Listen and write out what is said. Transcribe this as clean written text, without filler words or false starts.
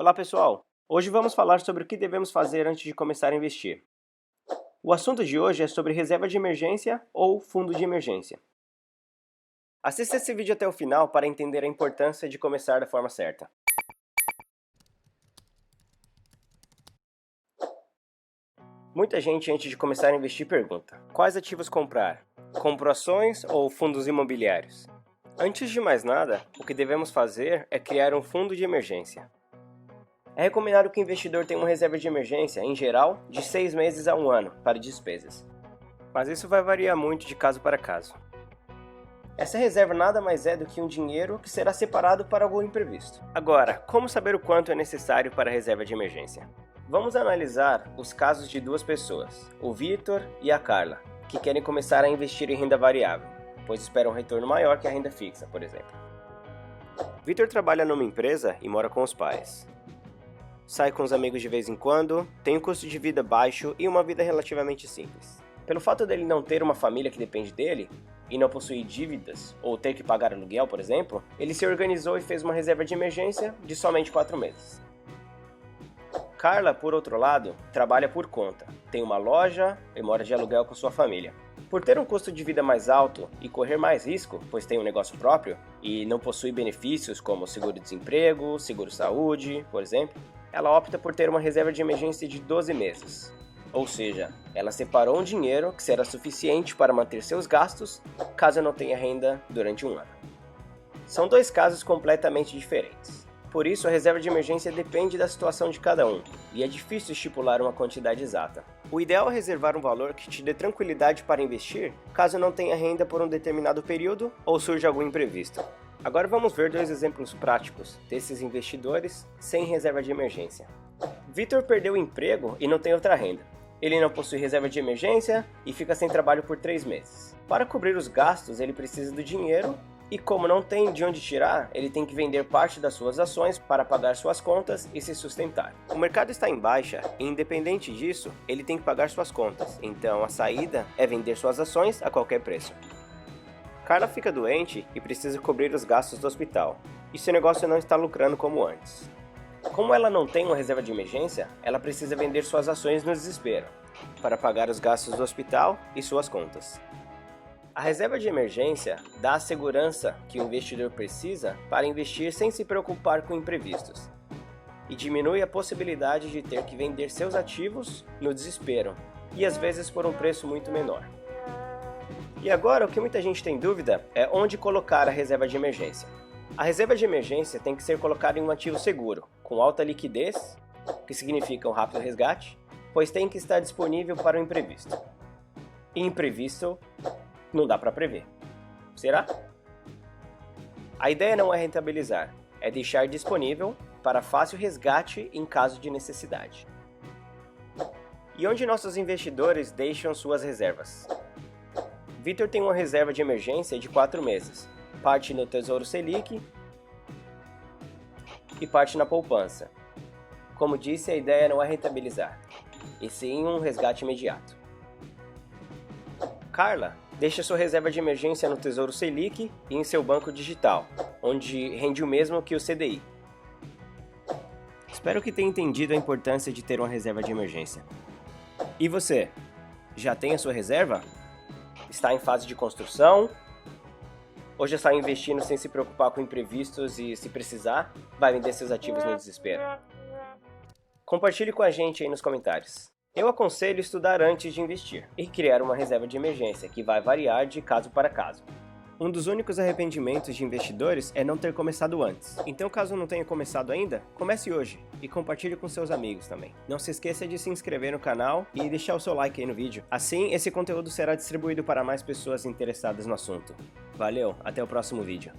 Olá pessoal, hoje vamos falar sobre o que devemos fazer antes de começar a investir. O assunto de hoje é sobre reserva de emergência ou fundo de emergência. Assista esse vídeo até o final para entender a importância de começar da forma certa. Muita gente antes de começar a investir pergunta: quais ativos comprar? Compro ações ou fundos imobiliários? Antes de mais nada, o que devemos fazer é criar um fundo de emergência. É recomendado que o investidor tenha uma reserva de emergência, em geral, de 6 meses a 1 ano, para despesas. Mas isso vai variar muito de caso para caso. Essa reserva nada mais é do que um dinheiro que será separado para algum imprevisto. Agora, como saber o quanto é necessário para a reserva de emergência? Vamos analisar os casos de duas pessoas, o Vitor e a Carla, que querem começar a investir em renda variável, pois esperam um retorno maior que a renda fixa, por exemplo. Vitor trabalha numa empresa e mora com os pais. Sai com os amigos de vez em quando, tem um custo de vida baixo e uma vida relativamente simples. Pelo fato dele não ter uma família que depende dele, e não possuir dívidas, ou ter que pagar aluguel, por exemplo, ele se organizou e fez uma reserva de emergência de somente 4 meses. Carla, por outro lado, trabalha por conta, tem uma loja e mora de aluguel com sua família. Por ter um custo de vida mais alto e correr mais risco, pois tem um negócio próprio, e não possui benefícios como seguro-desemprego, seguro-saúde, por exemplo, ela opta por ter uma reserva de emergência de 12 meses. Ou seja, ela separou um dinheiro que será suficiente para manter seus gastos, caso não tenha renda durante um ano. São dois casos completamente diferentes. Por isso, a reserva de emergência depende da situação de cada um, e é difícil estipular uma quantidade exata. O ideal é reservar um valor que te dê tranquilidade para investir, caso não tenha renda por um determinado período ou surja algum imprevisto. Agora vamos ver dois exemplos práticos desses investidores sem reserva de emergência. Vitor perdeu o emprego e não tem outra renda. Ele não possui reserva de emergência e fica sem trabalho por 3 meses. Para cobrir os gastos, ele precisa do dinheiro e, como não tem de onde tirar, ele tem que vender parte das suas ações para pagar suas contas e se sustentar. O mercado está em baixa e, independente disso, ele tem que pagar suas contas. Então, a saída é vender suas ações a qualquer preço. Carla fica doente e precisa cobrir os gastos do hospital, e seu negócio não está lucrando como antes. Como ela não tem uma reserva de emergência, ela precisa vender suas ações no desespero, para pagar os gastos do hospital e suas contas. A reserva de emergência dá a segurança que o investidor precisa para investir sem se preocupar com imprevistos, e diminui a possibilidade de ter que vender seus ativos no desespero, e às vezes por um preço muito menor. E agora, o que muita gente tem dúvida é onde colocar a reserva de emergência. A reserva de emergência tem que ser colocada em um ativo seguro, com alta liquidez, que significa um rápido resgate, pois tem que estar disponível para o imprevisto. E imprevisto não dá para prever. Será? A ideia não é rentabilizar, é deixar disponível para fácil resgate em caso de necessidade. E onde nossos investidores deixam suas reservas? Vitor tem uma reserva de emergência de 4 meses, parte no Tesouro Selic e parte na poupança. Como disse, a ideia não é rentabilizar, e sim um resgate imediato. Carla deixa sua reserva de emergência no Tesouro Selic e em seu banco digital, onde rende o mesmo que o CDI. Espero que tenha entendido a importância de ter uma reserva de emergência. E você, já tem a sua reserva? Está em fase de construção? Ou já está investindo sem se preocupar com imprevistos e, se precisar, vai vender seus ativos no desespero? Compartilhe com a gente aí nos comentários. Eu aconselho estudar antes de investir e criar uma reserva de emergência, que vai variar de caso para caso. Um dos únicos arrependimentos de investidores é não ter começado antes. Então, caso não tenha começado ainda, comece hoje e compartilhe com seus amigos também. Não se esqueça de se inscrever no canal e deixar o seu like aí no vídeo. Assim, esse conteúdo será distribuído para mais pessoas interessadas no assunto. Valeu, até o próximo vídeo.